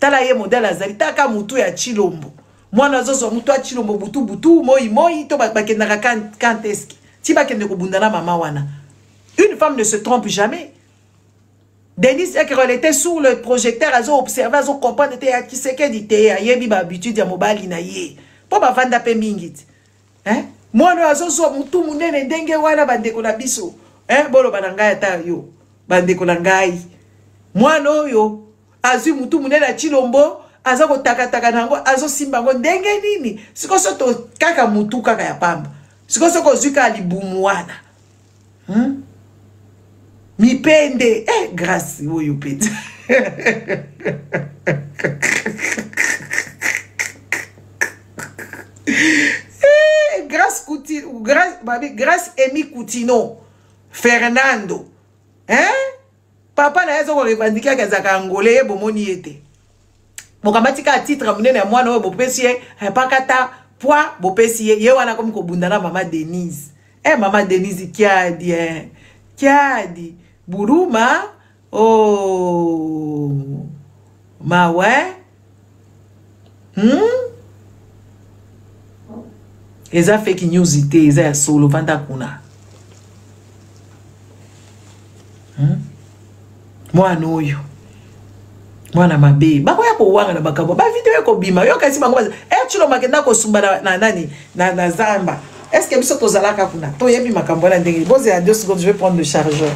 tala ye modèle azali taka mutu ya Chilombo mwana zozo mutu ya Chilombo butu moi to bakendaka quand est-ce ti bakende ko bundana mama wana. Une femme ne se trompe jamais. Denis elle était sur le projecteur azo observer azo comprendre te ya Tshisekedi te ya yebi ba habitude ya mobali na ye po ba vanda pe mingiti mwana azo so mutu munene ndenge wana bandeko na biso bolo bananga ata yo bandeko na ngai mwana oyo azu mutu munene na Chilombo aza ko taka nango azo simba ngo ndenge nini sikoso to kaka mutu kaka ya pamba sikoso ko zuka libumu wana mipende grâce oyo pete grâce Emi Coutinho Fernando papa na yezo ko revendiquer kazaka angolais bomoni ete mokambatika titre munene ya mwana oyo bopesiye pakata poids bopesiye ye wana comme ko bundana mama Denise mama Denise kiadi buruma mawe eza fake news ite eza ya solo vanda kuna mwana oyo mwana mabe bakoya ko wanga na bakabo ba video ko bima yo kasi bango Chilo makenda ko sumba na nani na zamba. Est-ce que biso tozalaka kuna to yebi makambo na ndenge boze à 2 secondes je vais prendre le chargeur.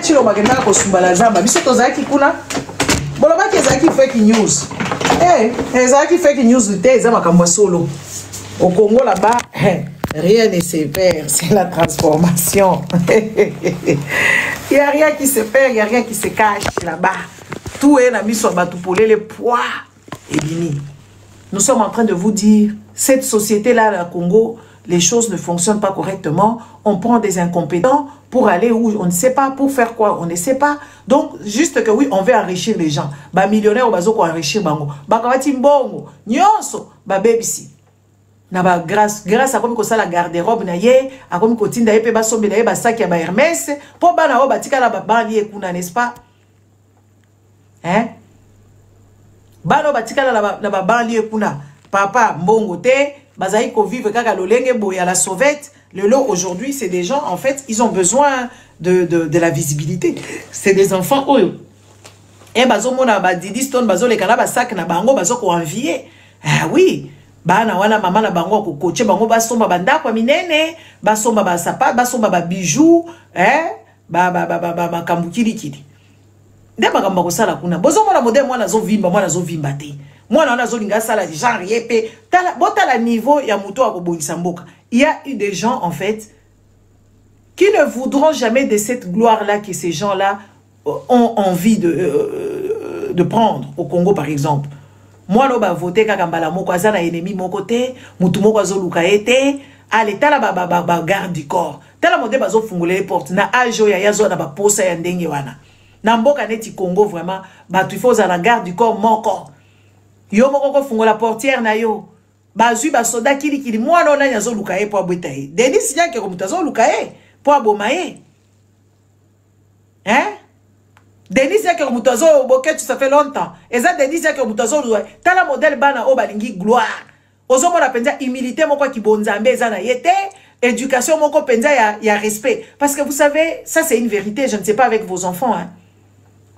Chilo magenda ko sumbala zamba biso tozaki kuna boloba ke zaki fake news ezaki fake news te eza makambo solo au Congo là-bas rien ne se perd, c'est la transformation. Il y a rien qui se perd, il y a rien qui se cache là-bas. Tout est mis sur bateau pour les poids et bini. Nous sommes en train de vous dire cette société là au Congo, les choses ne fonctionnent pas correctement, on prend des incompétents pour aller où on ne sait pas, pour faire quoi, on ne sait pas. Donc, juste que oui, on veut enrichir les gens. Bah, millionnaire, bazo ko enrichir bango. Bah, kawati mbongo, nyonso, bah, bebisi. Na ba grâce à comme ça la garde-robe na ye, à comme kotinda ye pe ba sombe na ye ba sac ya ba Hermès, po ba na o ba tika la ba banlier kuna, n'est-ce pas? Hein? Ba no ba tika la ba banlier kuna. Papa mbongo te, bazai ko vivre kaka lolenge boya la sauvette. Le lot aujourd'hui, c'est des gens, en fait, ils ont besoin de la visibilité. C'est des enfants, oh. Et bazo mona ba Didi Stone, bazo le kana ba sac na bango, bazo ko envier. Ah oui. Bana wana mama na bango ko coacher bango ba somba banda kwa minene, ba somba ba sapat, ba somba ba bijoux, ba kambukiri kidi. Nde makambo ko sala kuna. Bozo mona modèle mwana zo vimba te. Mwana wana zo linga sala genre yepe. Tala botala niveau ya muto akobongisa mboka. Il y a eu des gens, en fait, qui ne voudront jamais de cette gloire-là que ces gens-là ont envie de prendre au Congo, par exemple. Moi, je vais voter quand je suis ennemi de mon côté, je vais à l'état la garde du corps. Tel que je vais faire les portes, na ajo ya yazo na ba posa ya ndenge wana. Na mboka neti Congo, vraiment, il faut la garde du corps, mon corps. Yo moko fungo la portière na yo. Bazui ba soda kili moi non na yazo lukaye po abwetaye Denis nya ke komutazo lukaye po abomaye Denis nya ke komutazo boket ça fait longtemps eza Denis nya ke komutazo tala modèle bana o balingi gloire ozo mona penza humilité moko ki bonzambe eza na yete éducation moko penza ya respect parce que vous savez ça c'est une vérité je ne sais pas avec vos enfants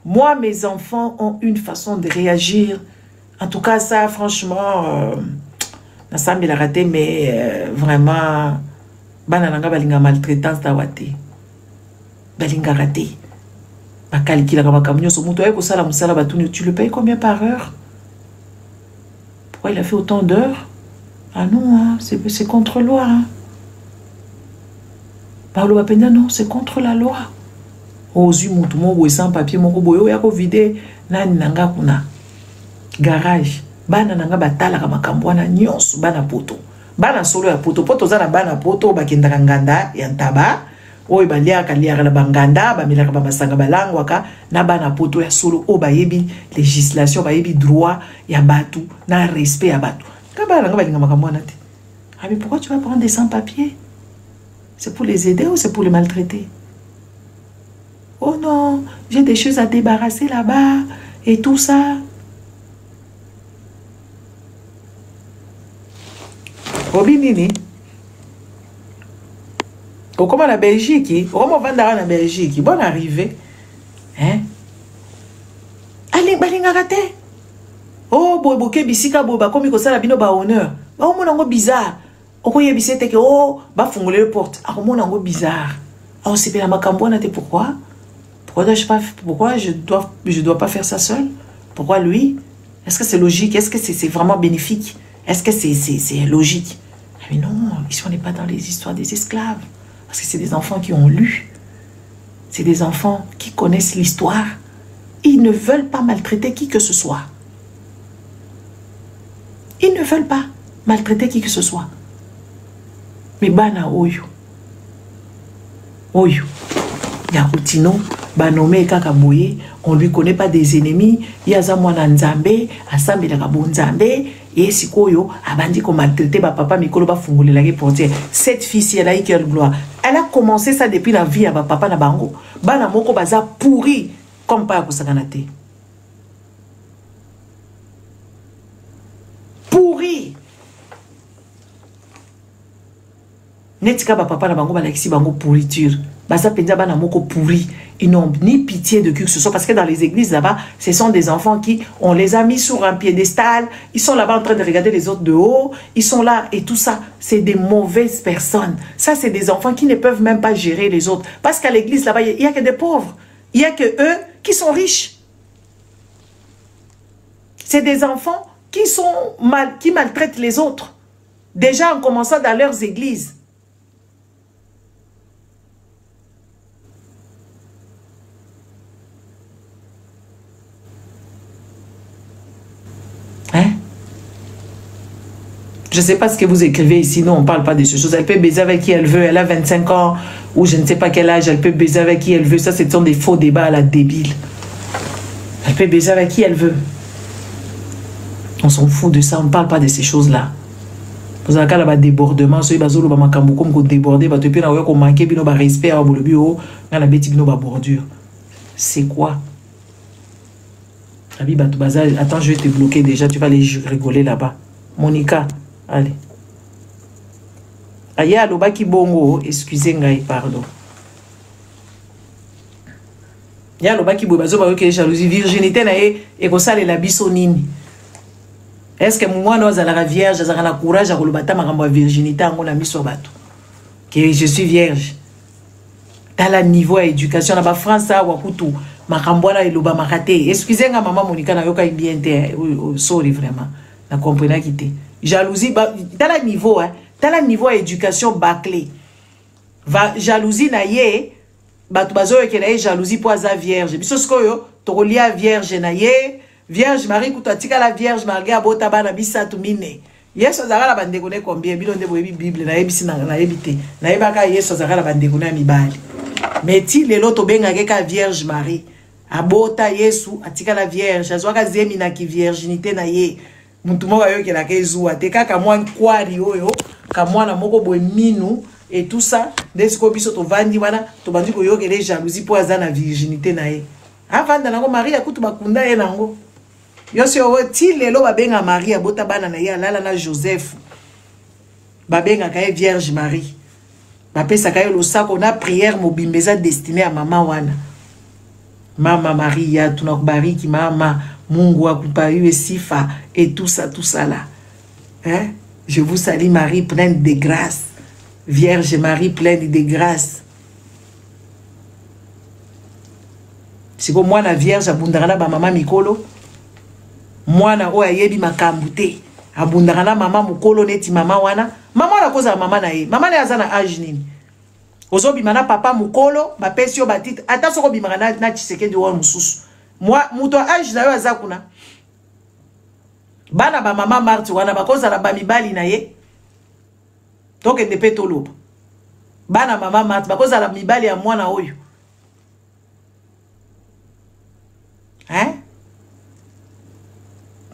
moi mes enfants ont une façon de réagir en tout cas ça franchement Nassambi l'a raté, mais vraiment, banananga balinga maltraitance tawate. balingaka te bakalkilaka makambo nyonso moto aye kosala mosala batuni tu le payes combien par heure? Pourquoi il a fait autant d'heures? Ah non, hein, c'est contre loi. Hein. Parlo bapenda non, c'est contre la loi. Ozu mutu mo boye sans papier moko boye oya ko vide nani nanga kuna garage bana nanga batala ka makambo na nyonso bana poto bana solo ya poto poto za na bana poto bakendaka nganda ya ntaba oyo baliaka liaka na banganda bamelaka bamasanga balangwaka na bana poto ya solo o bayebi législation bayebi droit ya batu na respect ya batu ka bana nanga balinga makambo na te. Ah mais pourquoi tu vas prendre des sans-papiers? C'est pour les aider ou c'est pour les maltraiter? Oh non, j'ai des choses à débarrasser là-bas et tout ça. Obinini. Comment la Belgique? Comment vendre la Belgique? Bonne arrivée. Hein? Allez, balingakate. Oh, boy, bisika boba, comme il la bino ba honneur. Oh, mon ango bizarre. Oh, koye bisete que oh, ba fongole le porte. Ah, mon ango bizarre. Oh, c'est bien la macambouane, pourquoi? Pourquoi je dois pas faire ça seul? Pourquoi lui? Est-ce que c'est logique? Est-ce que c'est vraiment bénéfique? Est-ce que c'est logique? Mais non, ici on n'est pas dans les histoires des esclaves. Parce que c'est des enfants qui ont lu. C'est des enfants qui connaissent l'histoire. Ils ne veulent pas maltraiter qui que ce soit. Ils ne veulent pas maltraiter qui que ce soit. Mais bana oyo. Oyo. Yakutino. Banomé kakaboye, on lui connaît pas des ennemis, yaza mwana nzambe, asambe la kabo nzambe, et sikoyo, abandi ko maltraité ba papa mikolo ba fungule la portière. Cette fille elle a eu quelle gloire. Elle a commencé ça depuis la vie à ba papa na bango. Bana moko baza pourri comme pas ko sakanate. Pourri. Netika ba papa na bango ba lakisi bango pourriture. Baza penza bana moko pourri. Ils n'ont ni pitié de qui que ce soit parce que dans les églises là-bas, ce sont des enfants qui, on les a mis sur un piédestal, ils sont là-bas en train de regarder les autres de haut, ils sont là et tout ça, c'est des mauvaises personnes. Ça, c'est des enfants qui ne peuvent même pas gérer les autres. Parce qu'à l'église là-bas, il n'y a que des pauvres. Il n'y a que eux qui sont riches. C'est des enfants qui maltraitent les autres. Déjà en commençant dans leurs églises. Je ne sais pas ce que vous écrivez ici. Non, on ne parle pas de ces choses. Elle peut baiser avec qui elle veut. Elle a 25 ans ou je ne sais pas quel âge. Elle peut baiser avec qui elle veut. Ça, ce sont des faux débats à la débile. Elle peut baiser avec qui elle veut. On s'en fout de ça. On ne parle pas de ces choses-là. Vous avez un débordement. Ceux qui ont débordé, c'est quoi? Attends, je vais te bloquer déjà. Tu vas aller rigoler là-bas. Monica. Allez. Aya lobaki bongo, excusez-moi, pardon. Ya lobaki bo bazo ba que jalousie virginité na e ko sala la biso nini. Est-ce que moi no za la vierge, za la courage a ko lobata makambo virginité ngo na miso bato. Que je suis vierge. Dans la niveau éducation na ba France wa kutu makambo na eloba makate. Excusez-moi maman Monica na yoka bien te. Sorry vraiment. Na comprenez qui jalousie, dans le niveau, hein, dans le niveau éducation bâclé. Jalousie na ye, batubazo ke na ye jalousie pour sa vierge. Biso skoyo, to lia vierge na ye, vierge Marie kutatika la vierge Marie abota bana bisatu mine. Yeso zara la bande kone combien bilonde boyebi Bible na yebisi na yebite. Na yebaka yeso zara la bande kone mibali. Mais ti lelo to benga ka vierge Marie. Abota Yesu atika la vierge, azwaka zemi na ki virginité na ye. Mutumo ayo ke la kezu ateka ka mwa kwari oyo ka mwana moko boye minu et tout ça desko biso to vandi wana to bandi ko yoke les jalousie pour azana virginité na ye avanda nango Maria kutu bakunda ye nango yosi o ti lelo babenga Maria bota bana na ye alala na Joseph babenga ka vierge Marie bapesa ka lo sako na prière mobimbeza destiné à maman wana mama Maria tunakubariki mama Mungu akubariki sifa et tout ça là. Hein? Je vous salue Marie pleine de grâce. Vierge Marie pleine de grâce. siko mwana vierge abundaka na ba mama mikolo mwana oyo ayebi makambo te abundaka na mama mukolo neti mama wana mama wana kozala mama na ye mama na ye aza na age nini ozobima na papa mukolo bapesi yo batite ata soko obimaka na Tshisekedi wana mosusu muto age na yo aza kuna bana ba mama Marti wana bakozala ba mibali na ye tokende mpe toloba bana mama Marti bakozala mibali ya mwana oyo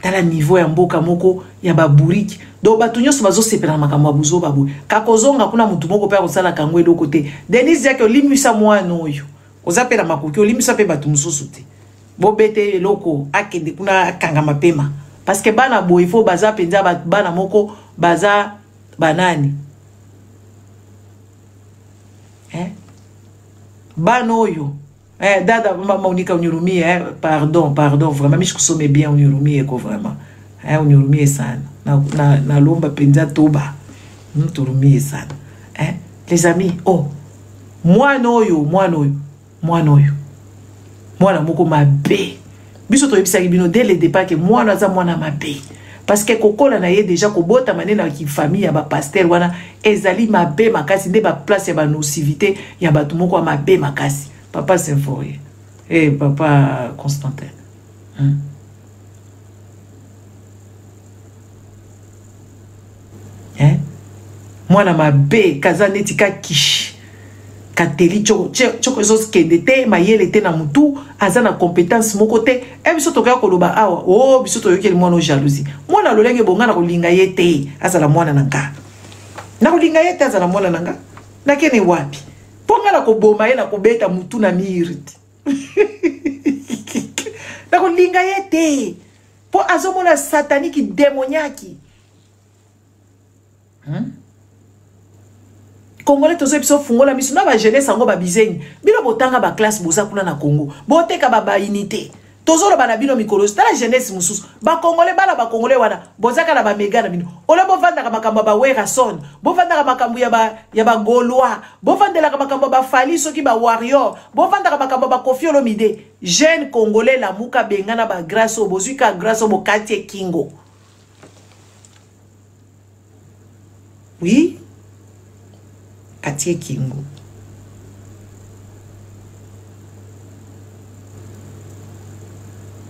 tala niveau ya mboka moko ya baburiki donc bato nyonso bazosepela makambo ya buzo babu kakozonga kuna mutu moko pe akosala kango eloko te Denise yake olimisa mwana oyo koza pe na makoki olimisa pe bato mosusu te bobete eloko akende kuna akanga mapema parce que bana boy fo baza penza bana moko baza banani bana oyo dada Monica Onyurumie pardon vraiment je kusome bien Onyurumie ko vraiment Onyurumie sana na lomba penza toba Onyurumie sana les amis mwana oyo mwana moko mabe biso to yebisaki bino dès le départ que mwana aza mwana mabe parce que kokola na ye déjà kobota manena ki famille ya ba pasteur wana ezali mabe makasi nde ba place ya ba nocivité ya bato moko mabe makasi papa Symphorien papa Constantin mwana mabe kaza neti ka kishi kateli choko ezosi kende te mayele te na mutu aza na compétence moko te biso tokoya koloba awa biso toyokeli mwana o jalousie mwana lolenge bonga na kolinga ye te azala mwana na nga na kolinga ye te azala mwana na nga nakene wapi ponga na koboma ye na kobeta mutu na mirite na kolinga ye te po azomona sataniki démoniaki Congolais tozo biso fungola miso na ba jeunesse ango ba bizengi bino botanga ba classe boza kuna na Congo boteka ba unité tozo lo bana bino mikolo sta la jeunesse mususu ba Congolais bana ba Congolais wana bozaka na ba mega na bino ole bo vanda ka makambo ba wera son bo vanda ka makambo ya ba Gaulois bo vanda ka makambo ba Fali soki ba warrior bo vanda ka makambo ba Koffi Olomide jeune Congolais la muka bengana ba grâce au bozuka grâce au Katie Kingo oui Katie Kingo.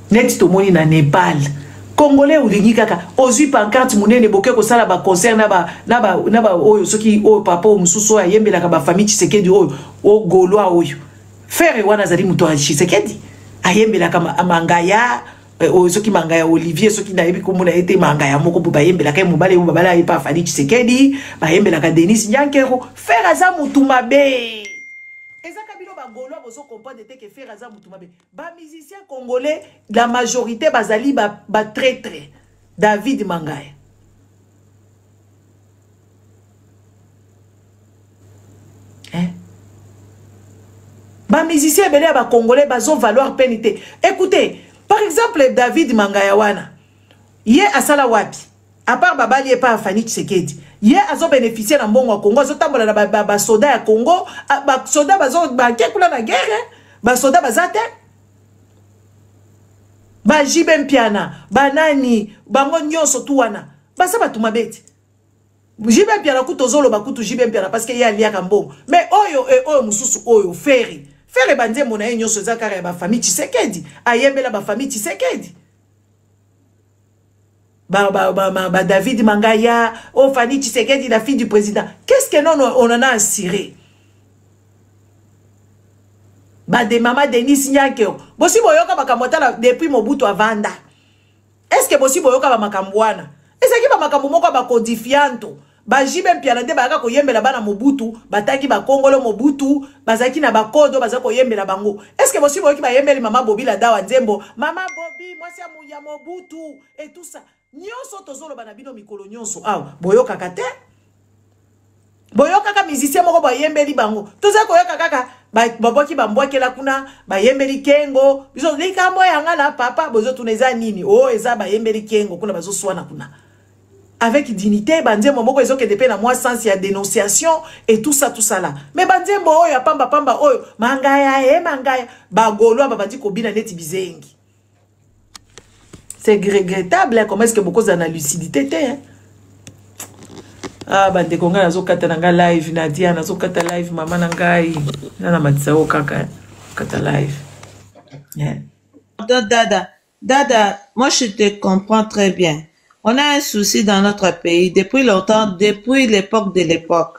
Net to moni na Népal. Congolais ulingi kaka ozui pancarte munene boke ko sala ba concert na ba oyo soki o papa o mususu ya yembela ka ba famille Tshisekedi oyo o Gaulois oyo. Frère wana zali muto ya Tshisekedi. Ayembela kama amangaya soki mangaya Olivier soki na yebi komona ete mangaya moko bo bayembela ka mobale bo babala yepa Fali Tshisekedi bayembela ka Denis Nyankero frère aza mutu mabe ezaka bino ba Gaulois bozo comprendre te que frère aza mutu mabe ba musiciens congolais la majorité bazali ba traître David Mangaya ba musiciens belé ba congolais bazo valoir pénité écoutez. Par exemple, David Mangaya wana, ye asala wapi, à part babali et pas Fani Tshisekedi, ye azo bénéficier na mbongo wa Congo, azo tambola na ba soda ya Congo, ba soda bazo ba kekula na guerre, ba soda bazate, ba jibe mpiana, ba nani, bango nyonso tu wana, ba sa batu mabeti. Jibe mpiana kutozolo ba kutu jibe mpiana parce que ye aliaka mbongo. Mais oyo mususu oyo feri. Faire bandé mon aïe nyonso zakara ba famille Tshisekedi ayembela ba famille Tshisekedi ba David Mangaya famille Tshisekedi la fille du président qu'est-ce que non on en a assuré ba de mama Denis Nyankero bosi boyoka bakamotala depuis Mobutu avanda est-ce que bosi boyoka ba makambwana est-ce que ba makambo moko ba codifianto ba jibe mpiana nde baka koyembela bana Mobutu bataki ba Kongolo Mobutu bazaki na bakodo bazaki koyembela bango est-ce que bosi boyoki ba yembeli mama Bobila dawa nzembo mama Bobi mwasi ya Mobutu et tout ça nyonso tozolo bana bino mikolo nyonso boyoka kate boyoka ka musicien moko ba yembeli bango toza koyoka kaka baboki bambwakela kuna ba yembeli kengo biso likambo yanga na papa bozo tuneza nini eza ba yembeli kengo kuna bazo swana kuna avec dignité, bandiembo moko ezoke de pe na moi sens ya dénonciation et tout ça là. Mais bandiembo oyo pamba pamba oyo mangaya mangaya bagolo babadi kobina neti bizengi. C'est regrettable hein, comment est-ce que beaucoup de la lucidité hein? Ah bande konga nazo kata nanga live Nadia nazo kata live mama nangai nana matisa o kaka kata live. Yeah. Dada, moi je te comprends très bien. On a un souci dans notre pays depuis longtemps, depuis l'époque de l'époque.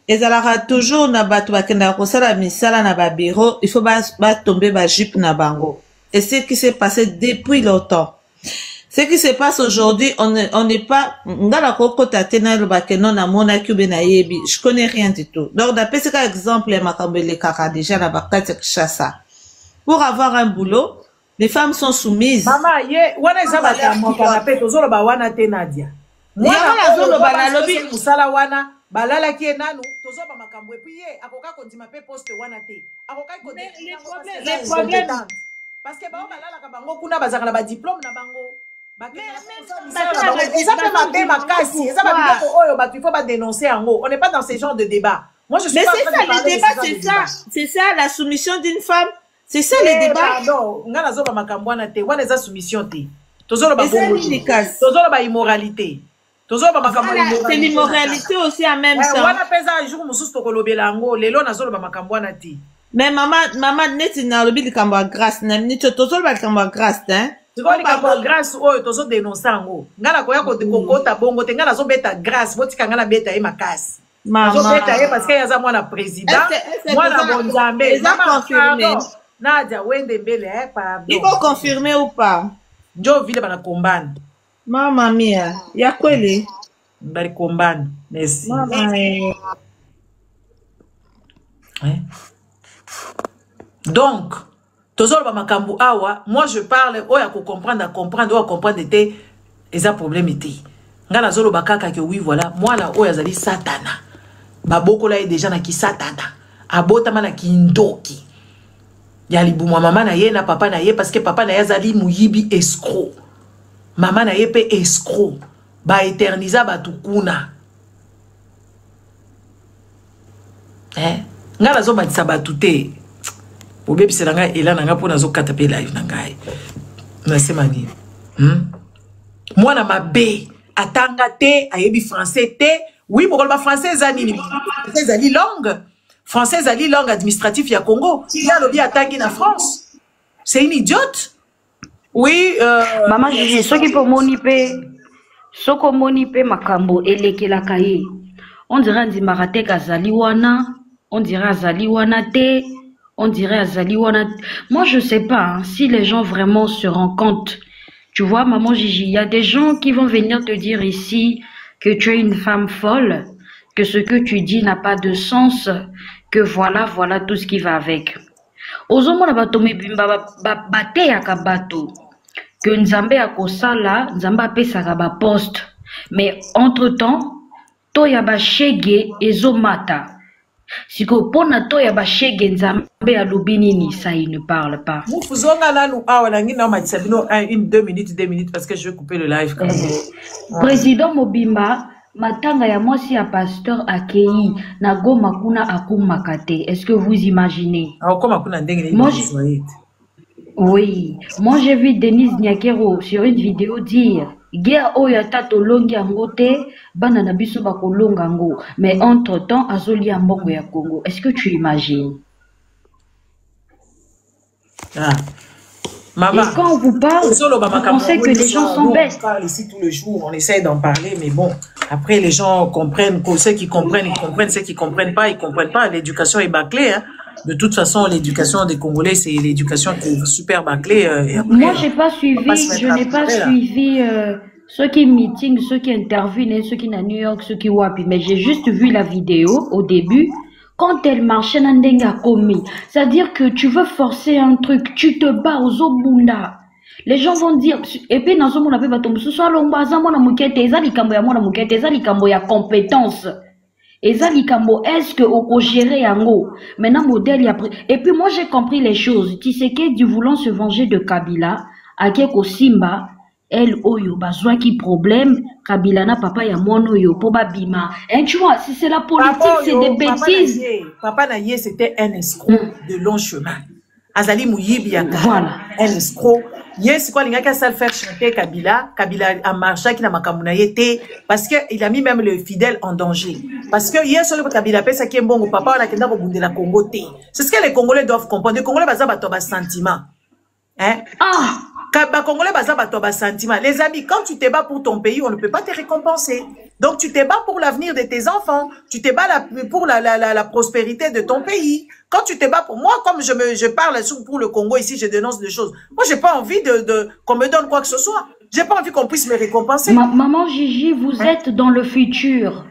Et ça aura toujours na batu bakenda kosala misala na ba bureau, il faut ba tomber ba jupe na bango. Et ce qui s'est passé depuis longtemps. Ce qui se passe aujourd'hui, on n'est pas ngala koko tatena le bakeno na mona kube na yebi. Je connais rien du tout. Donc d'après ce exemple makambele kaka déjà na bakati chassa. Pour avoir un boulot, les femmes sont soumises. Maman, wana ezaba kamo kana pe tozolo ba wana te Nadia. Wana zolo ba na lobi musala wana balala ki enanu tozo ba makambo et puis akoka kondima pe poste wana te. Akoka ko les problèmes parce que ba balala ka bango kuna bazaka na ba diplôme na bango. Il faut pas dénoncer en haut. On n'est pas dans ce genre de débat. Moi, je suis mais c'est ça le débat, c'est ça la soumission d'une femme. C'est ça le débat. Non, on a zoba makambwana te, on a des soumission te. Tozo ba immoralité. Tozo ba makambwana. C'est l'immoralité aussi en même temps. Wana pesa jour mususu to kolobela ngo, lelo na zoba makambwana te. Mais maman neti na lobi likambo grâce, na ni tozo ba likambo grâce, hein. Tu vois likambo grâce oyo tozo dénoncer ngo. Ngala koya ko kokota bongo te ngala zo beta grâce, botika ngala beta e makasi. Zo beta e parce que yaza mwana président, mwana bonzambe, ils ont confirmé. Nadia Wendembele pardon. Il faut confirmer ou pas? Njo vile bana kombana. Mama mia, ya kweli. Bari kombana. Merci. Mama Donc, tozolo ba makambu awa, moi je parle oya ko comprendre te eza problème été. Ngala zolo bakaka que oui voilà, moi là oya zali satana. Baboko là est déjà na ki satana. Abota mana ki ndoki. Ya libumwa mama na ye na papa na ye parce que papa na ye zali muyibi escroc. Mama na ye pe escroc. Ba éterniser ba tukuna. Ngala zo batisa batute. Obebi selanga ela nanga pona zo katape live nangai. Na semani. Moi na mabe atanga te ayebi français te. Oui, pour le français zani français zali langue. Français zali langue administrative ya Congo. Il y a lobby attaqué na France. C'est une idiote. Oui, maman Gigi, ce qui peut moniper, ce qu'on moniper makambo elekela kaye. On dirait ndi marate kazali wana, on dirait azali wana te, on dirait azali wana. Moi je sais pas hein, si les gens vraiment se rendent compte. Tu vois maman Gigi, il y a des gens qui vont venir te dire ici que tu es une femme folle, que ce que tu dis n'a pas de sens, que voilà tout ce qui va avec. Ozomona bato mebimba bate ya kabato que nzambe akosala nzambe apesaka ba poste mais entre temps to ya ba shege ezomata siko pona to ya ba shege nzambe alobi nini ça il ne parle pas. Mufuzonga nanu awa nangi na matisa bino 2 minutes parce que je vais couper le live quand même. Président Mobimba matanga ya mwasi ya pasteur Akei na Goma kuna akumakate. Est-ce que vous imaginez? Oui, moi j'ai vu Denise Nyakero sur une vidéo dire guerre oyata to longi angote bana na biso bako longango mais entre-temps azoli mbongo ya Congo. Est-ce que tu imagines? Maman, et quand on vous parle, vous pensez que les gens sont bêtes. On parle ici tout le jour, on essaie d'en parler, mais bon, après les gens comprennent, ceux qui comprennent, ils comprennent, ceux qui comprennent pas, ils comprennent pas. L'éducation est bâclée, hein. De toute façon, l'éducation des Congolais, c'est l'éducation qui est super bâclée. Moi, je n'ai pas suivi ceux qui meeting, ceux qui interviennent, ceux qui sont à New York, ceux qui wapi, mais j'ai juste vu la vidéo au début. Quand elle marchait dans Ndenga Komi, c'est-à-dire que tu veux forcer un truc, tu te bats aux Obunda. Les gens vont dire, et puis dans ce monde, ce soit l'ombaza, mon amouquette, ezalikambo ya mon amouquette, ezalikambo ya compétence. Ezalikambo, est-ce que au gérer yango? Maintenant, modèle, y a pris. Et puis moi, j'ai compris les choses. Tu sais que du voulant se venger de Kabila, Akeko Simba, elle oyo bazwa qui problème Kabila na papa ya mono yo po babima. Hein, tu vois, si c'est la politique, c'est des bêtises. Papa Naye, c'était un escroc de long chemin. Azali Mouyibi, voilà, un escroc. Yes, quoi, il a qu'à se faire chanter Kabila. Kabila a marché qui n'a pas été parce qu'il a mis même le fidèle en danger. Parce que hier, sur le Kabila, ça qui est bon, au papa, on a qu'à de la Congo. C'est ce que les Congolais doivent comprendre. Les Congolais, ils ont un sentiment. Hein? Ah! Congolais, sentiment. Les amis, quand tu te bats pour ton pays, on ne peut pas te récompenser. Donc, tu te bats pour l'avenir de tes enfants. Tu te bats pour la prospérité de ton pays. Quand tu te bats pour moi, comme je parle pour le Congo ici, je dénonce des choses. Moi, j'ai pas envie qu'on me donne quoi que ce soit. J'ai pas envie qu'on puisse me récompenser. Maman Gigi, vous êtes dans le futur.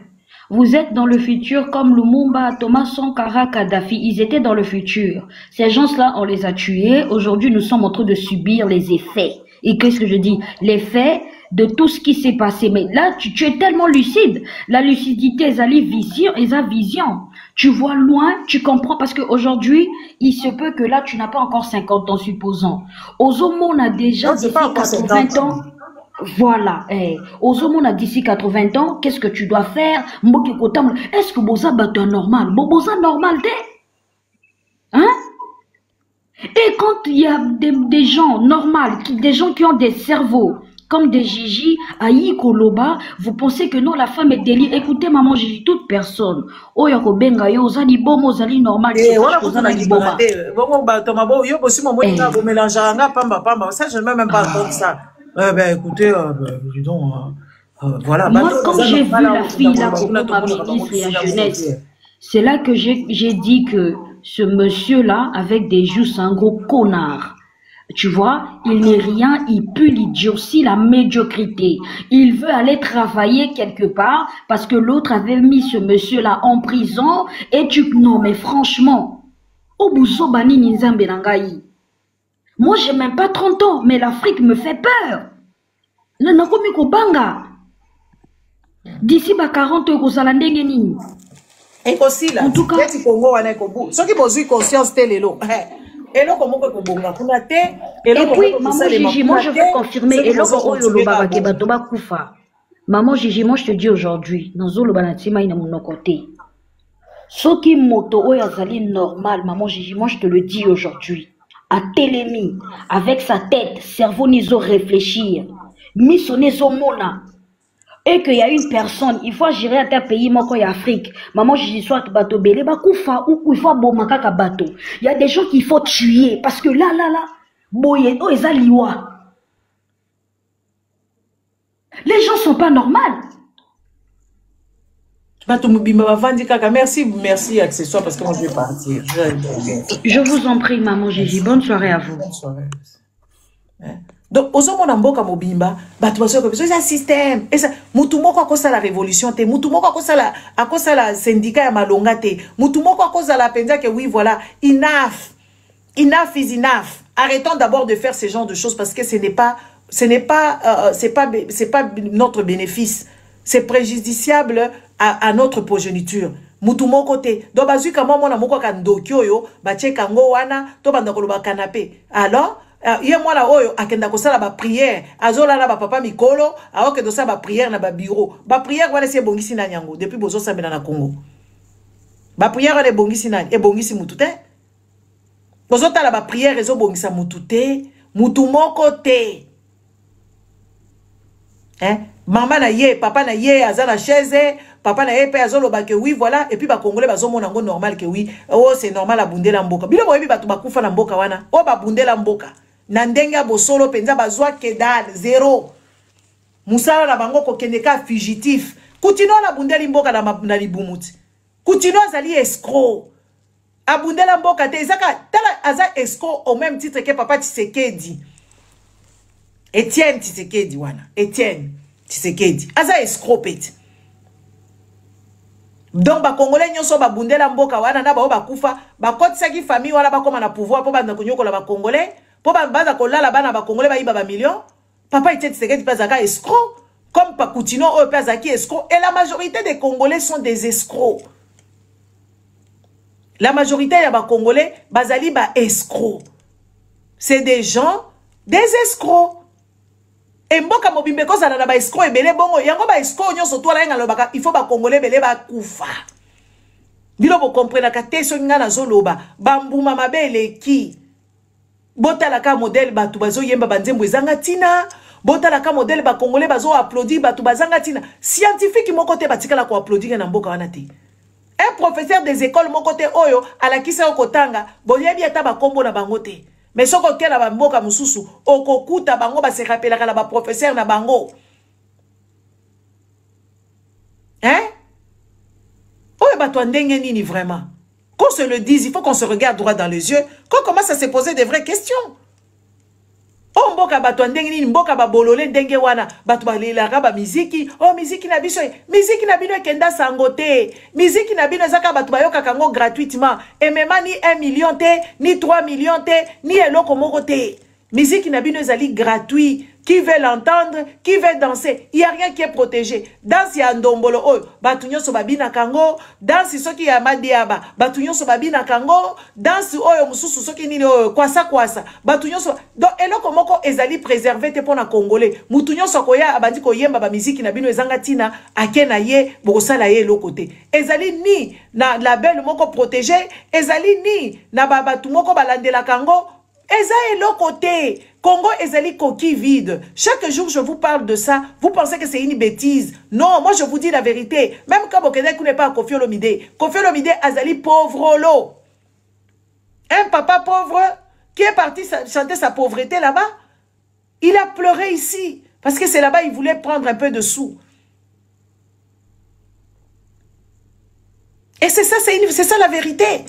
Vous êtes dans le futur comme Lumumba, Thomas Sankara, Kadhafi. Ils étaient dans le futur. Ces gens-là, on les a tués. Aujourd'hui, nous sommes en train de subir les effets. Et qu'est-ce que je dis? L'effet de tout ce qui s'est passé. Mais là, tu es tellement lucide. La lucidité, vision. Tu vois loin, tu comprends. Parce qu'aujourd'hui, il se peut que là, tu n'as pas encore 50 ans, supposons. Ozomo, on a déjà d'ici 80 ans. Voilà. Ozomo, on a d'ici 80 ans. Qu'est-ce que tu dois faire? Est-ce que Boza bateau normal? Boza normal, hein? Et quand il y a des gens normaux, des gens qui ont des cerveaux, comme des Gigi, Aïe Koloba, vous pensez que non, la femme est délire. Écoutez, maman Gigi, toute personne. Oh, yako benga yo, ozali bomo, ozali normal. Ozali boba. Bomo, tomabo, yo, aussi, mon moyen, vous mélangez pamba. Ça, je ne mets même pas comme ça. Ben, écoutez, dis donc, voilà. Moi, quand j'ai vu la fille, là, pour ma ministre et la jeunesse, c'est là que j'ai dit que ce monsieur-là, avec des joues, c'est un gros connard. Tu vois, il n'est rien, il pue l'idiotie, la médiocrité. Il veut aller travailler quelque part parce que l'autre avait mis ce monsieur-là en prison. Et non, mais franchement, moi, j'ai même pas 30 ans, mais l'Afrique me fait peur. D'ici 40 ans, en tout cas, ceux qui posent conscience, c'est les lots. Et puis, maman Gigi, moi je veux confirmer. Maman Gigi, moi je te dis aujourd'hui, dans Zolo Banatima, il y a mon côté. Ce qui moto oyazali normal, maman Gigi, moi je te le dis aujourd'hui. À Télémi, avec sa tête, cerveau niso réfléchir, missionnezo mona. Et qu'il y a une personne, il faut gérer à tel pays, moi, quand il y a Afrique. Maman, je dis soit bateau belé, bakoufa, ou il faut bomaka bateau. Il y a des gens qu'il faut tuer, parce que là, boye, oh, ils liwa. Les gens sont pas normaux. Merci, accessoire, parce que moi, je vais partir. Je vous en prie, maman Gigi. Bonne soirée à vous. Bonne soirée. Donc, ozomona mboka mobimba, bato baso ko c'est un système. Et ça, mutu moko akosa la révolution te, mutu moko akosa la syndicat ya malonga te, mutu moko akosa la penza que oui voilà, enough is enough. Arrêtons d'abord de faire ce genre de choses parce que c'est pas notre bénéfice. C'est préjudiciable à notre progéniture. Mutu moko te. Do bazui kama mona moko ka ndokyo yo, bache kango wana, to banda koloba canapé. Alors ye mwana oyo akenda kosala ba prière azola na ba papa mikolo aoke dosa ba prière na ba bureau ba prière wana si bongisi na nyango depuis bozo sambela na Congo ba prière wana bongisi na bongisi mutu te bozo tala ba prière ezo bongisa mutu te mutu moko te maman na ye papa na ye azala chaise papa na ye pe azoloba que oui voilà et puis ba congolais bazomona ngo normal que oui oh c'est normal abundela mboka bilo boyebi batu bakufa na mboka wana o babundela mboka na ndenga bosolo penza bazwa kedal zéro musala na bango kokende ka fugitif kutino na bundeli mboka na libumuti kutino azali escroc abundela mboka te ezaka tala aza escroc au même titre que papa Tshisekedi Etienne Tshisekedi wana Etienne Tshisekedi aza escroc peti. Donc ba congolais nyonso ba bundela mboka wana na ba bakufa ba kotisaki famille wana ba koma na pouvoir po ba nkonyokola ba congolais po ba baza kolala bana ba congolais ba iba ba millions papa Etienne Tshisekedi pazaka escroc comme pa Coutinho o pazaki escroc et la majorité des congolais sont des escrocs. La majorité ya ba congolais bazali ba escrocs. C'est des gens des escrocs. Et mboka mobimbe kozala na ba escroc ebele bongo yango ba escroc nyonso to la nga lobaka il faut ba congolais belé ba kufa. Bilo bo comprendre ka te so nga na zoloba ba mbuma mabele ki botala ka modèle batu bazo yemba banzembo ezanga tina botala ka modèle ba congolais bazo applaudir batu bazanga tina scientifique mon côté batikala ko applaudir na mboka wana te. Un professeur des écoles mon côté oyo ala kisa okotanga boyebi ata ba kombo na bango te. Mais ce que la bamboka mususu okokuta bango ba se rappelaka la ba professeur na bango. Hein? Oye ba to ndenge nini vraiment? Qu'on se le dise, il faut qu'on se regarde droit dans les yeux, qu'on commence à se poser des vraies questions. Oh mboka ba to ndenge nini mboka ba bolole ndenge wana ba to ba lelaka ba miziki, oh miziki na biso kenda sangote. Miziki na bino zaka ba to ba yoka kango gratuitement et même ni 1 million te, ni 3 millions te, ni eloko moko te. Miziki na bino ezali gratuit. Qui veut l'entendre, qui veut danser, il n'y a rien qui est protégé. Danse ya ndombolo oyo, batunyo so babina kango, danse soki ya madiaba, batunyo so babina kango, danse oyo mususu soki nini oyo, kwasa, batunyo so, donc eloko moko ezali préservé te pona congolais. Mutunyo so koya abandi ko yemba ba miziki na bino ezanga tina, ake na ye, bokosala ye eloko te. Ezali ni na label moko protégé, ezali ni na babatu moko balandela kango, ezali eloko te. Congo ezali coquille vide. Chaque jour, je vous parle de ça. Vous pensez que c'est une bêtise. Non, moi, je vous dis la vérité. Même quand vous connaissez n'est pas Koffi Olomide. Koffi Olomide, azali pauvre lo. Un papa pauvre qui est parti chanter sa pauvreté là-bas. Il a pleuré ici. Parce que c'est là-bas, il voulait prendre un peu de sous. Et c'est ça, c'est ça la vérité.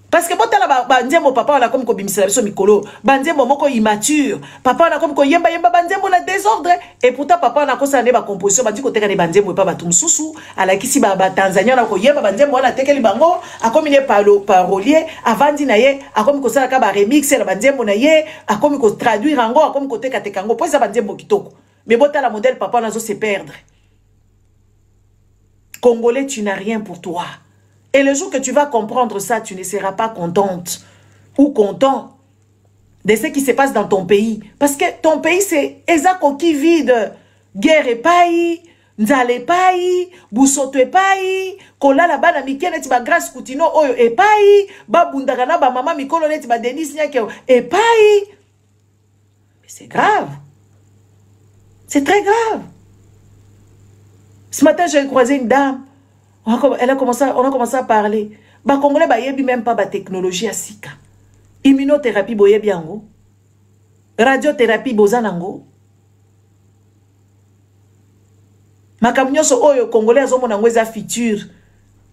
Parce que botala banzembo papa on a comme ko bimisela biso mikolo banzembo moko immature papa on a comme ko yemba banzembo na désordre et pourtant papa on a ko sane ba composition ba diko teka ne banzembo pa batum susu ala kisi ba Tanzania na ko yemba banzembo na tekeli bango a comme ne parolier avandi na ye a comme ko sala ka ba remix na banzembo na ye a comme ko traduire ango a comme ko teka tekango po za banzembo kitoko mais botala modèle papa on a zo se perdre. Congolais, tu n'as rien pour toi. Et le jour que tu vas comprendre ça, tu ne seras pas contente ou content de ce qui se passe dans ton pays. Parce que ton pays, c'est exactement qui vide. Guerre et paille, nzale paille, busoto et paille, kola la bana mikene ti ba grâce koutino oyo et paille, ba bundagana ba mama mikolo neti ba Denis nyake et paille. Mais c'est grave. C'est très grave. Ce matin, j'ai croisé une dame. On a commencé à parler. Ba Congolais ba yebi même pas ba technologie à sika. Immunothérapie boyebi yango. Radiothérapie bozanango. Makamnyoso oyo Congolais azomona ngweza futur.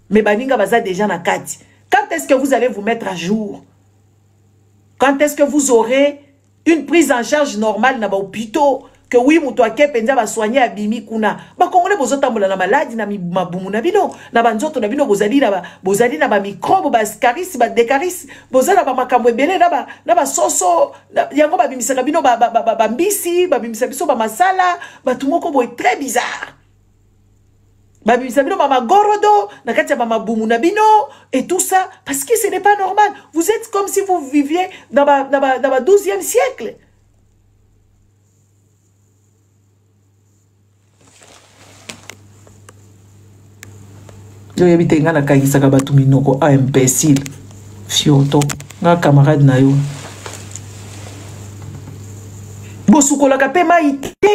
Mais baninga baza déjà na kati. Quand est-ce que vous allez vous mettre à jour? Quand est-ce que vous aurez une prise en charge normale na ba hôpitaux? Que oui, moutou ake penza ba soigner abimi kuna. Ba Congolais bozotambola na maladi na mabumu na bino. Na banzoto na bino bozali na ba microbe, ba scaris, ba decaris, bozala ba makambo ebele na ba soso, yango ba bimisa bino ba mbisi, ba bimisa biso ba masala, ba tumoko boy très bizarre. Ba bimisa bino ba magorodo, na kati ya ba mabumu na bino et tout ça parce que ce n'est pas normal. Vous êtes comme si vous viviez dans ba 12e siècle. Je vais te ngana kagisa ka batu minoko a imbécile fioto nga camarade na yo bosukola ka pe mai te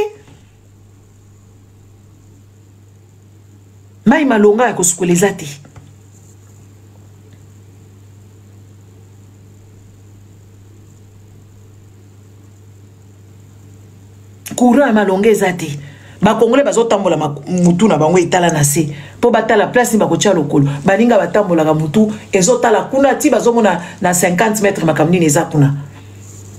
mai malonga ya kosukoleza te courant malonga ezate ba Congolais bazotambola mutu na bango etala na se po batala place ni bakotia lokolo baninga batambola ka mutu ezotala kuna ti bazomona na 50 mètres makamni neza kuna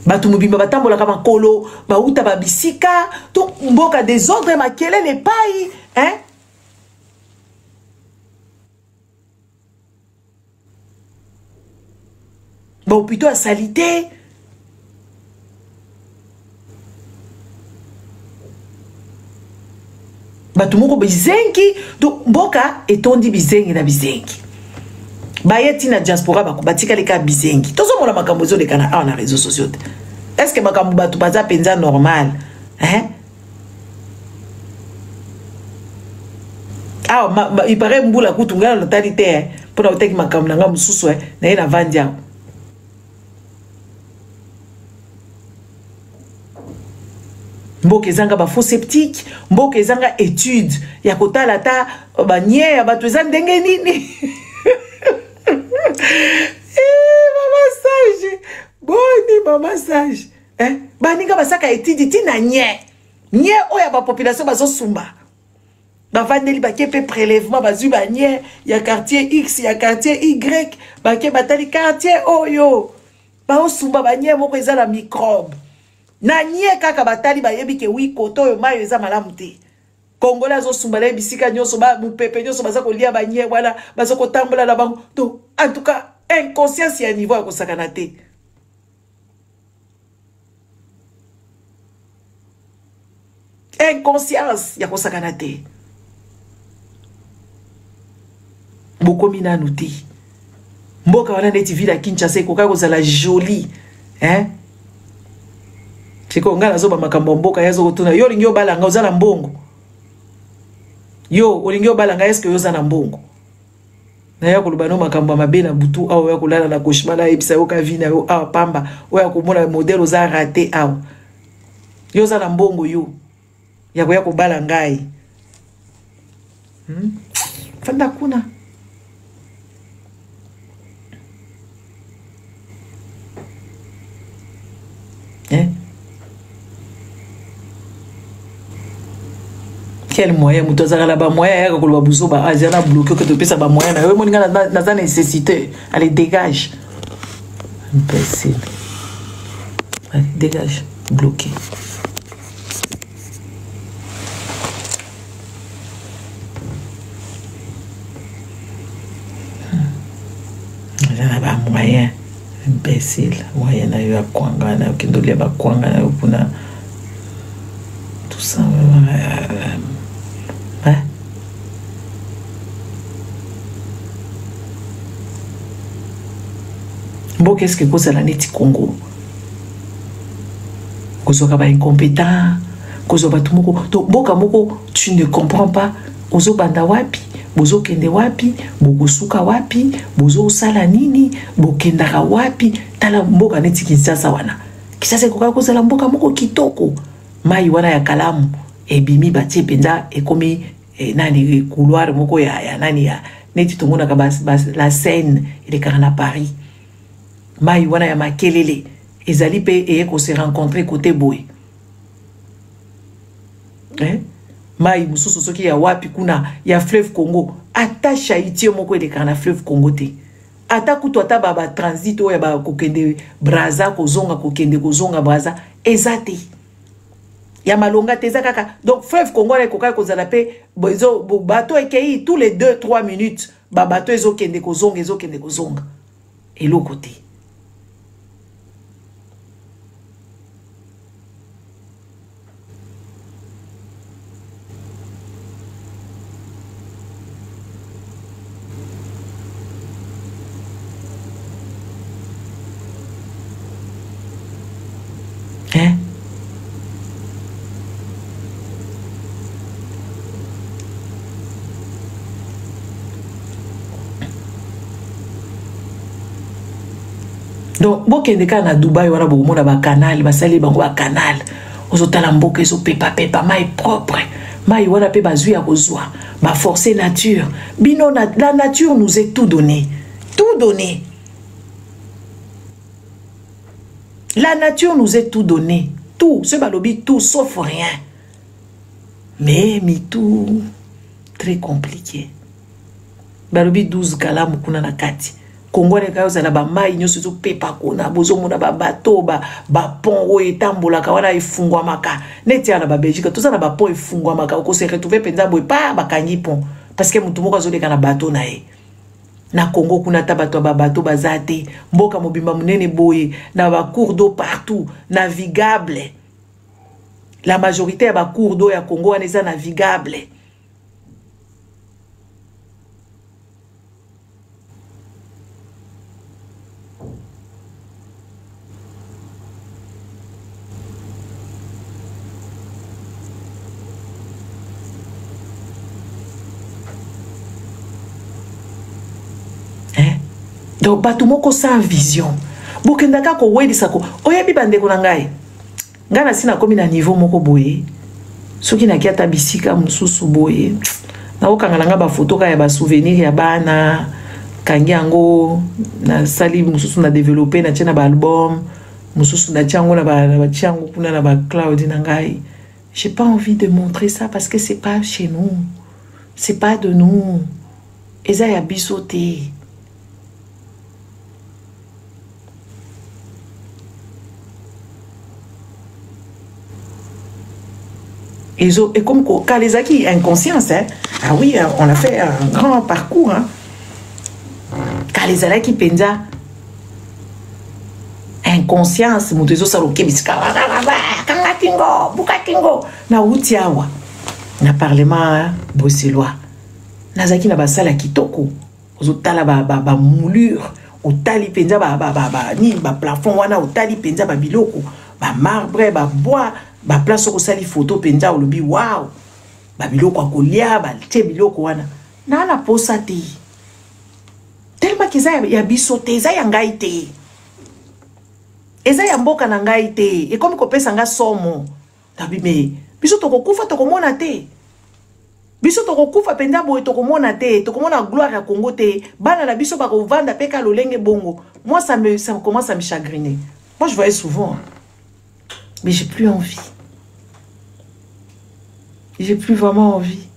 batu mubimba batambola ka makolo bauta babisika to mboka désordre makele ne pai hein bon plutôt à salité. Batumoko bizengi donc mboka etondi bizengi na bizengi bayeti na diaspora bakubatika leka bizengi tozo mona makambo zo leka na réseaux sociaux. Est-ce que makambo batu baza penza normal hein Ah, il paraît mbula kutunga na talité pour na oteki makambo na nga mususu na ye na vandia. Mboka ezanga ba faux sceptique, mboka ezanga étude ya kotala ta ba nye ya bato eza ndenge nini. Mama sage. Boni mama sage. Baninga basaka étude tina nye. Nye oya ba population bazo sumba. Ba vandeli ba kepe prélèvement bazu ba nye ya quartier X ya quartier Y ba ke batali quartier oyo. Ba osumba ba nye moko eza la microbe. Na nye kaka batali ba yebi ke wi koto yo mayo eza malamu te. Congolais zo sumba la bisika nyoso ba mupepe nyoso baza ko lia ba nye wala baza ko tambola la bango. Donc en tout cas inconscience ya niveau ya kosakana te. Inconscience ya kosakana te. Bokomi nanu te. Mboka wana neti ville ya Kinshasa ekoka kozala jolie. Chiko ngala zoba makambo mboka yazo kotuna yo lingi obalanga ozala mbongo. Yo olingi obalanga eske yo za na mbongo. Na ya kolubano makambo mabe na butu awo ya kolala na koshimala ebisa yo ka vina yo awa pamba oya komona modèle oza raté awa. Yo za na mbongo yo. Ya koya kobala ngai. Fanda kuna. Quel moyen muto azala ba moyen ya ko ba buzo ba azana bloquer que to pesa ba moyen na yo moninga na za nécessité allez dégage imbécile allez dégage bloqué azana ba moyen imbécile moyen na yo akwanga na kindolia ba kwanga na yo kuna tout ça Mboka est-ce que cause la neti Congo cause ba incompétent cause ba tumoko to mboka moko tu ne comprends pas ozo banda wapi bozo kende wapi bokusuka wapi bozo sala nini bokendaka wapi tala mboka neti Kinshasa wana Kinshasa koka cause la mboka moko kitoko mai wana ya kalamu ebimi batie penza ekomi nani couloir moko ya nani ya neti tongona ka la Seine ile kana Paris mai wana ya makelele ezali pe eko se rencontrer côté boy mai mususu soki ya wapi kuna ya fleuve Congo ata Haïti moko ele kana fleuve Congo te ata kutu ata ba transit oya ba kokende Braza kozonga Braza ezate ya malonga te za kaka donc fleuve Congo ele koka kozala pe bateau ekei tous les 2-3 minutes ba bateau ezokende kozonga eloko te. Donc, bokende ka na Dubai wana bokomona ba canal basali bango ba canal ozotala mboka ezo pepa mai propre mai wana pe bazui ya kozwa ba forcer nature bino la nature nous est tout donné la nature nous est tout donné tout ce balobi tout sauf rien mais tout très compliqué balobi 12 kalamu kuna na kati Congo ne kayo zala ba mai nyoso zo pepa kona bozo mona ba bateau ba pont o etambola ka wana ifungwa maka neti ana ba Belgique tout ça na ba pont ifungwa maka ko se retrouver penza boy pa ba kanyi pont parce que mutu moko zo leka na bateau na ye na Congo kuna ta bateau ba bateau bazate mboka mobimba munene boye na ba cours d'eau partout navigable la majorité ya ba cours d'eau ya Congo wana eza navigable. donc bato moko sans vision bokendaka ko wedisa ko oyebi bandeko na ngai ngana sina komi na niveau moko boye soki na kiata bisika mususu boye na okanga nga ba photo ka ya ba souvenir ya bana kangi yango na sali mususu na développer na tena ba album mususu na tiango na ba tiango kuna na ba cloud na ngai. J'ai pas envie de montrer ça parce que c'est pas chez nous, c'est pas de nous. Eza ya bisoté. Et comme quand les acquis inconscience, hein, ah oui, on a fait un grand parcours. Hein. Quand les acquis pensa inconscience, mon tezo saloke bisika, kangatingo, bukatingo, na utiawa, na parlement bruxellois, na zaki na basala kitoko, ozotala ba moulure, otali pensa ni ba plafond wana otali pensa ba biloko, ba marbre, ba bois. Ba place ko sali photo penza olobi wow ba biloko akolia ba te biloko wana na na posa te tellement que ça ya bisote za ya ngai te eza ya mboka na ngai te e comme ko pesa nga somo tabi me biso to kokufa to komona te biso to kokufa penza boye to komona te to komona gloire ya Congo te bana na biso ba ko vanda peka lolenge bongo moi ça commence à me chagriner. Moi je voyais souvent. Mais j'ai plus envie. J'ai plus vraiment envie.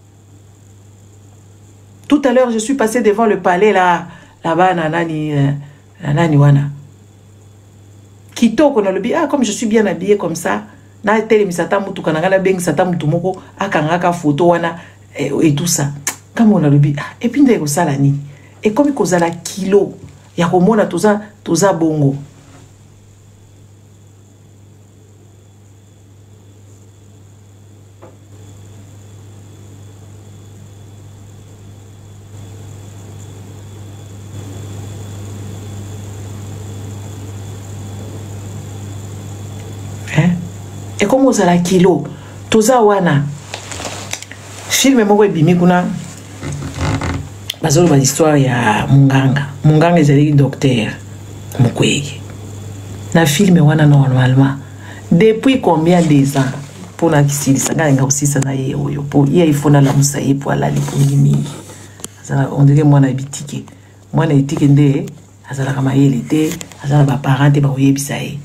Tout à l'heure, je suis passé devant le palais là-bas, nanani wana. Kitoko na lobi, ah comme je suis bien habillée comme ça, na tele misata mutu kananga beng sata mutu moko akangaka photo wana et tout ça. Comme on a lobi, ah et puis ndeko sala ni. Et comme kozala kilo, ya komona toza bongo. Et comme on a la kilo, toza wana film moko ebimi kuna bazolo ba histoire ya munganga ezali docteur Mukwege na film wana normalement depuis combien des ans pour na kisilisa nganga usisa na ye oyo po ye ifona la musaye po ala lipungimi azala on dirait moi na bitike nde azala kama yele te azala ba parents te ba oyebisa ye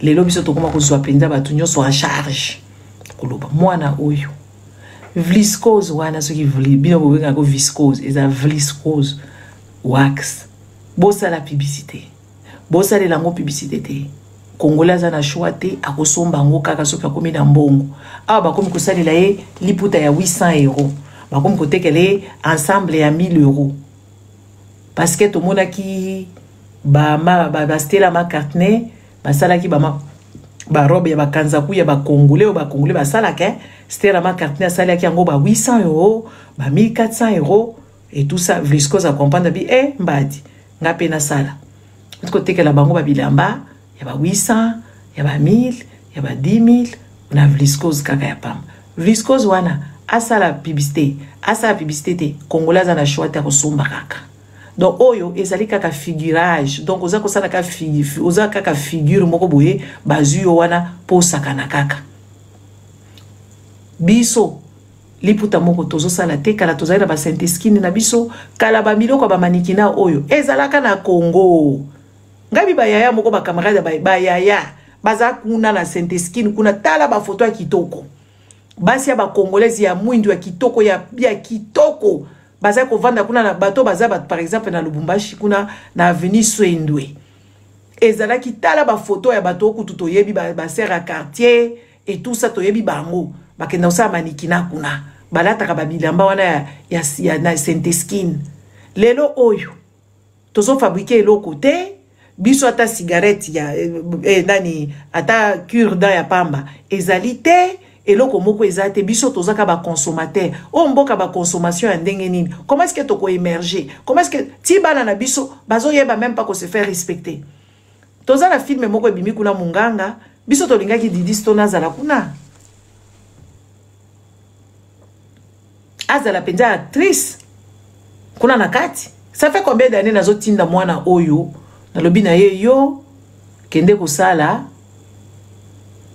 lelo biso tokoma kozwa penza batu nyonso en charge koloba mwana oyo viscose wana soki bino bobenga ko viscose eza viscose wax bosa la publicité bosa le lango publicité te Congolais za na choix te akosomba ngo kaka soki akomi na mbongo awa bakomi kosalela ye liputa ya 800 euros bakomi kotekele ensemble ya 1000 euros parce que tomonaki ba Stella McCartney basalaki ba robe ya bakanzaku ya ba Congolais basalaka Stella McCartney asalaki yango ba 800 euros ba 1400 euros et tout ça viscose à comprendre bi mbadi ngape na sala kotekela bango ba bilamba ya ba 800 ya ba 1000 ya ba 10000 na viscose kaka ya pamba viscose wana asala publicité te Congolais na choix te kosomba kaka. Donc oyo ezali kaka figurage donc oza ko sala kaka figure moko boye bazuyo wana posaka na kaka biso liputa moko tozo sala te kala tozali na ba Saint-Esquine na biso kala ba miloko ba manikina oyo ezalaka na Congo ngabi ba yaya moko ba camarade ba yaya baza kuna na Saint-Esquine kuna tala ba photo ya kitoko basi ya ba Congolais ya mwindu ya kitoko ya kitoko baza ko vanda kuna na bato baza par exemple na Lubumbashi kuna na avenue Swendwe ezala ki tala ba photo ya bato ku tuto yebi ba sert à quartier et tout ça to yebi bango bakenda usa manikina kuna balata ka babilamba wana ya na Saint-Esquine lelo oyo tozo fabriquer eloko te biso ata cigarette ya nani ata cure-dent ya pamba ezali te eloko moko ezate biso tozaka ba consommateur o mboka ba consommation ya ndenge nini comment est-ce que toko émerger comment est-ce que ti bana na biso bazo yeba même pas ko se faire respecter toza na film moko ebimi kuna munganga biso tolingaki Didi Stone azala kuna azala penza actrice kuna na kati Ça fait combien d'années nazo tinda mwana oyo na lobi na ye yo kende kosala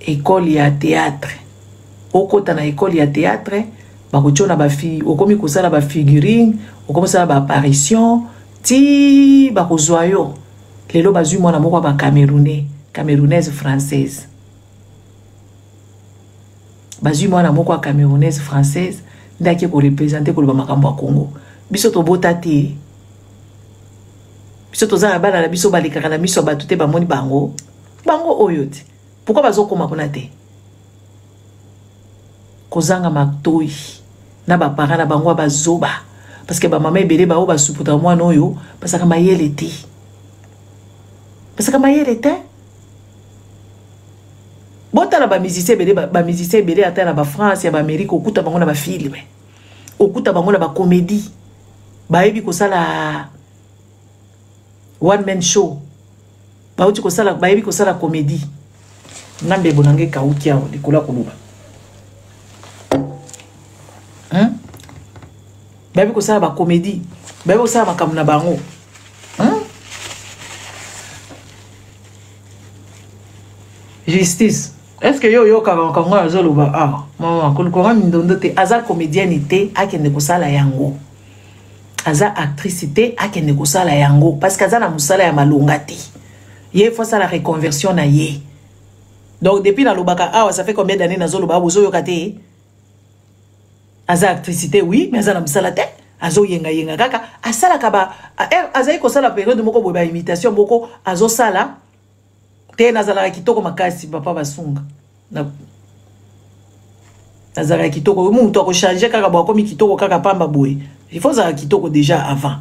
école ya théâtre. Okota na école ya théâtre bakochona ba fi okomi kosala ba figurine, okomi kosala ba apparition ti bakozwa yo. Lelo bazui mwana moko ba camerounais, camerounaise française. Bazui mwana moko camerounaise française ndaki ko représenter ko ba makambo ya Congo. Biso to botati. Biso to za bana na biso balikaka na miso batute ba moni bango. Bango oyoti. Pourquoi bazo koma kuna te? Kozanga maktoi na ba parents na bango bazoba parce que ba mama ebele ba o ba suputa mwana oyo parce que mayele te. Parce que mayele te. Bota na ba musicien ebele ba musicien ebele ata na ba France ya ba Amérique okuta bango na ba film. Okuta bango na ba comédie. Ba yebi kosala one man show. Ba uti kosala ba yebi kosala comédie. Nambe bonange kaukia likola koluba. Babi kosala ba comédie. Babi kosala makambo na bango. Justice. Est-ce que yo kango azoloba ah mama kolukora mindondo te aza comédienne te akende kosala yango. Aza actrice te akende kosala yango parce que aza na musala ya malonga te. Ye faut ça la reconversion na ye. Donc depuis la lobaka ah ça fait combien d'années nazoloba bozo yokate? Aza actricité oui mais aza na musala te. Azo yenga kaka asala kaba aza ko sala période moko boye ba imitation boko azo sala te nazala kitoko makasi papa basunga na nazala kitoko mu to ko changer kaka bo komi kitoko kaka pamba boye il faut ça kitoko déjà avant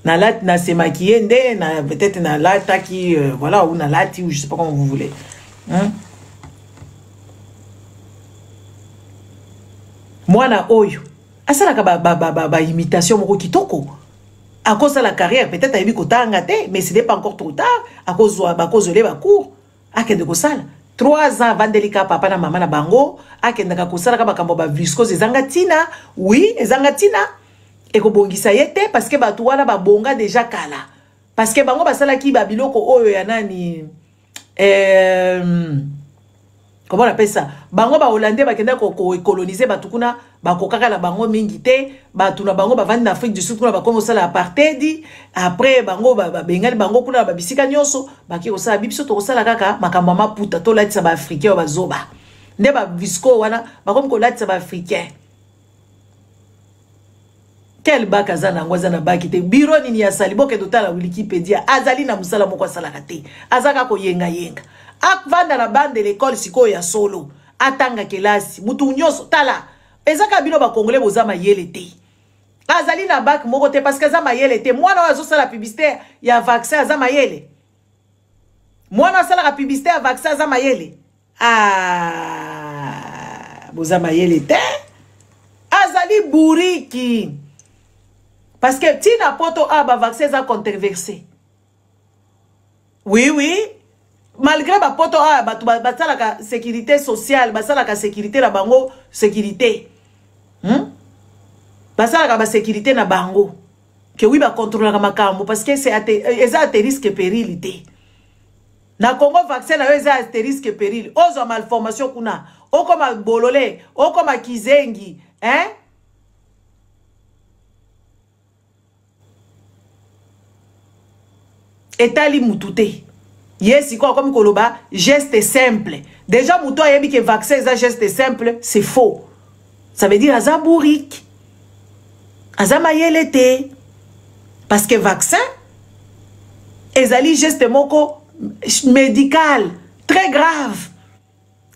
na lat na se maquiller nde na peut-être na lata qui voilà ou na lati ou je sais pas comment vous voulez mwana oyo asala ka ba imitation moko kitoko à cause de la carrière peut-être ayebi kotanga te mais ce n'est pas encore trop tard à cause de ba cours akende kosala 3 ans vandelika papa na mama na bango akende ka kosala ka bakambo ba viscose ezangatina oui ezangatina et ko bongisa yete parce que batu wana ba bonga déjà kala parce que bango basala ki ba biloko oyo ya nani comment on appelle ça? Bango ba Hollandais ba kenda ko coloniser ba tukuna ba kokaka la bango mingi te ba tuna bango ba vandi Afrique du Sud kuna ba komo sala apartheid après bango ba bengali bango kuna ba bisika nyonso ba ki osala biso to osala kaka makambo maputa to latisa ba africain ba zoba nde ba visco wana ba komo ko latisa ba africain quel bac azana ngwaza na baki te biro nini ya salibo ke totala Wikipédia azali na musala moko sala kate azaka ko yenga akvanda na bande de l'école siko ya solo atanga kelasi mutu nyoso tala ezaka bino ba congolais bozama yele te azali na bac moko te parce que azama yele te mwana wazo sala publicité ya vaccin azama yele mwana sala la publicité ya vaccin azama yele bozama yele te azali buriki parce que tina poto ba vaccin za controversé oui malgré ba poto batala ka sécurité sociale basala ka sécurité na bango sécurité basala ka ba sécurité na bango que oui ba contrôler ka makambo parce que c'est à risque péril na Congo vaccin na yo eza à risque péril ozo malformation kuna okoma bololé okoma kizengi etali mutute yes quoi comme koloba geste simple déjà muto ayebi que vaccin est un geste simple c'est faux ça veut dire azaburik azamayele te parce que vaccin ezali geste moko médical très grave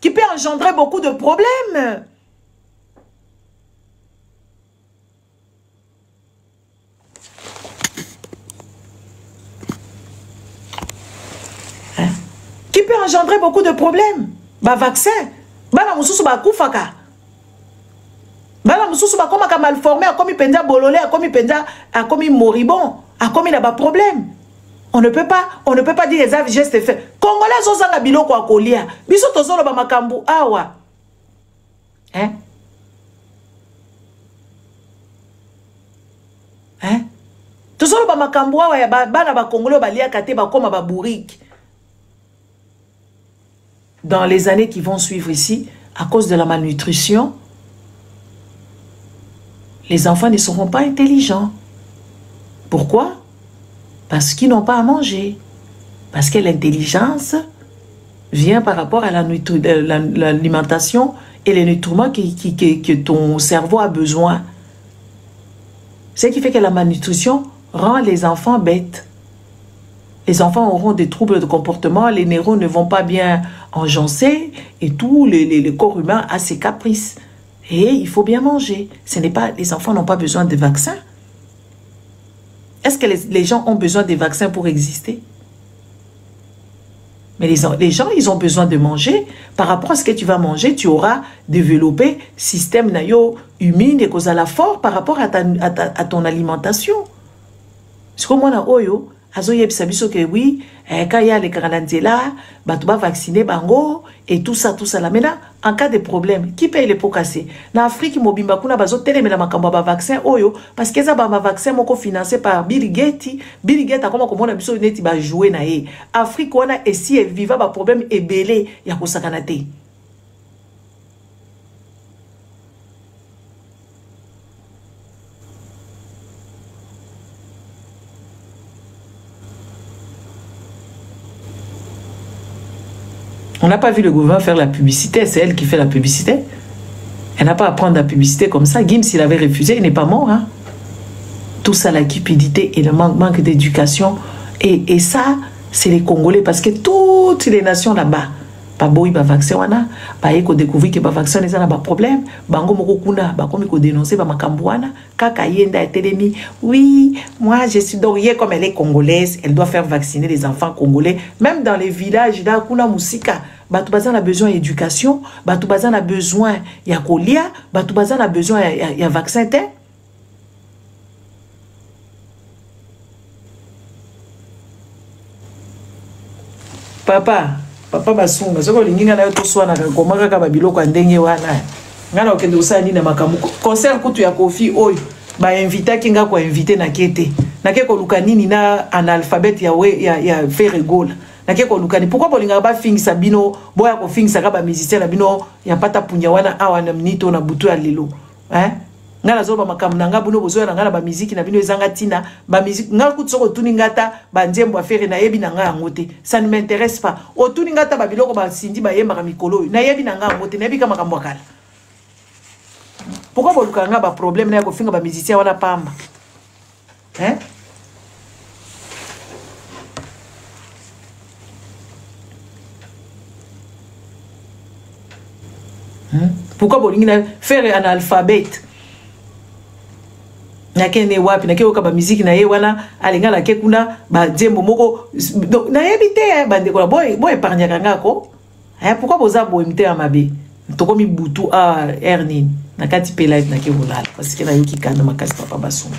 qui peut engendrer beaucoup de problèmes. Qui peut engendrer beaucoup de problèmes. Ba vaccin. Bana mususu ba kufaka. Bana mususu ba komaka malformé, a komi penda bololé, a komi penda, a komi moribond, a komi na ba problème. On ne peut pas dire les gestes faits. Congolais sont sans biloko a kolia. Biso tozolo ba makambu awa. Tozolo ba makambo awa ya bana ba Congolais ba liaka te ba koma ba bourrique. Dans les années qui vont suivre ici, à cause de la malnutrition, les enfants ne seront pas intelligents. Pourquoi? Parce qu'ils n'ont pas à manger. Parce que l'intelligence vient par rapport à l'alimentation et les nutriments que ton cerveau a besoin. Ce qui fait que la malnutrition rend les enfants bêtes. Les enfants auront des troubles de comportement, les neurones ne vont pas bien enjoncer et tout, le corps humain a ses caprices. Et il faut bien manger. Les enfants n'ont pas besoin de vaccins. Est-ce que les gens ont besoin des vaccins pour exister? Mais les gens, ils ont besoin de manger. Par rapport à ce que tu vas manger, tu auras développé système nayo humide et cause à la fort par rapport à ton alimentation. C'est comme moi, oyo, azo yebisa biso que oui, quand il y a les karananzela, bah tu vas vacciner bango et tout ça là. Maintenant, en cas de problème, qui paye les pots cassés? En Afrique, mobimba kuna bazo télé mais la makamba ba vaccin oyo parce que ça ba vaccin moko financé par Bill Gates. Bill Gates a comment na biso neti ba jouer na ye. Afrique wana esi e viva ba problème ebelé ya kosakana te. On n'a pas vu le gouvernement faire la publicité, c'est elle qui fait la publicité. Elle n'a pas à prendre la publicité comme ça. Gims, s'il avait refusé, il n'est pas mort. Hein? Tout ça, la cupidité et le manque d'éducation. Et ça, c'est les Congolais. Parce que toutes les nations là-bas, Paboui, ba vaccin, wana, ba eko découvrir que ba vaccin, les a pas problème. Bango moko kuna, ba comme ko dénoncer, ba makambouana, kaka yenda etelemi. Oui, moi, je suis d'orient comme elle est congolaise. Elle doit faire vacciner les enfants congolais. Même dans les villages, là, kuna musika. Batou bazan a besoin d'éducation. Batou bazan a besoin ya kolia. Batou bazan a besoin ya vaccin, te. Papa basunga soko linginga na yo to swana koma kaka babiloko ndenge wana ngana okende usani na makamu concert kutu ya Kofi oyo ba invita kinga ko inviter na kete na ke ko lukanini na analphabet ya Ferregola na ke ko lukani pourquoi bolinga ba fingisa bino boya ko fingisa ka ba musicien na bino ya pata punya wana awa na minito na butu ya lelo ngala zo ba makamu na ngabuno bozo na ngala ba musique na bino ezanga tina ba musique ngala kutsoko tuni ngata ba nzembo afere na yebi na nga ngote ça ne m'intéresse pas o tuni ngata ba biloko ba sindi ba yemba mikolo na yebi na nga ngote na yebi kama makambo kala pourquoi boluka nga ba problème na ko finga ba musicien wana pamba pourquoi bolingi na faire un alphabet nakene wapi nake okaba musique na ye wana alinga la kekuna ba dembo moko na yebite bande ko boy épargne ngako pourquoi boza bo mte amabe tokomi butu a erni nakati pe live nake bolala parce que na yoki kana makasi papa basonga